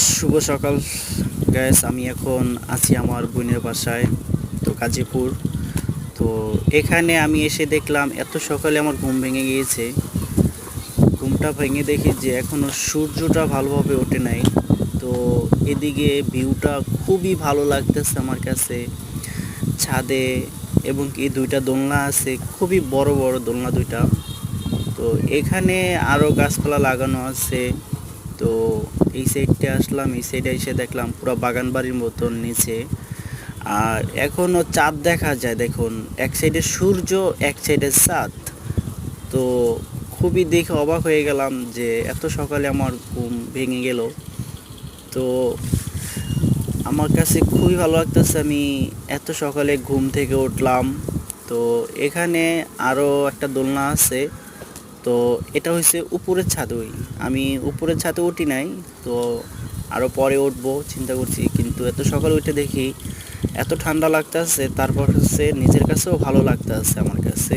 শুভ সকাল গাইস। আমি এখন আছি আমার বোনের বাসায়, তো গাজীপুর। তো এখানে আমি এসে দেখলাম এত সকালে আমার ঘুম ভেঙে গিয়েছে। ঘুমটা ভেঙে দেখি যে এখনো সূর্যটা ভালোভাবে ওঠে নাই। তো এদিকে ভিউটা খুবই ভালো লাগতেছে আমার কাছে ছাদে, এবং কি দুইটা দোলনা আছে, খুবই বড় বড় দোলনা দুইটা। তো এখানে আরও গাছপালা লাগানো আছে। তো এই সাইডটা আসলাম, এই সাইডে এসে দেখলাম পুরো বাগান বাড়ির মতন নিচে। আর এখনও চাঁদ দেখা যায়, দেখুন এক সাইডে সূর্য, এক সাইডে চাঁদ। তো খুবই দেখে অবাক হয়ে গেলাম যে এত সকালে আমার ঘুম ভেঙে গেল। তো আমার কাছে খুবই ভালো লাগতেছে, আমি এত সকালে ঘুম থেকে উঠলাম। তো এখানে আরও একটা দোলনা আছে। তো এটা হচ্ছে উপরের ছাদই, আমি উপরের ছাদে উঠি নাই। তো আরও পরে উঠবো চিন্তা করছি, কিন্তু এত সকালে উঠে দেখি এত ঠান্ডা লাগতেছে, তারপর হচ্ছে নিজের কাছেও ভালো লাগতেছে আমার কাছে।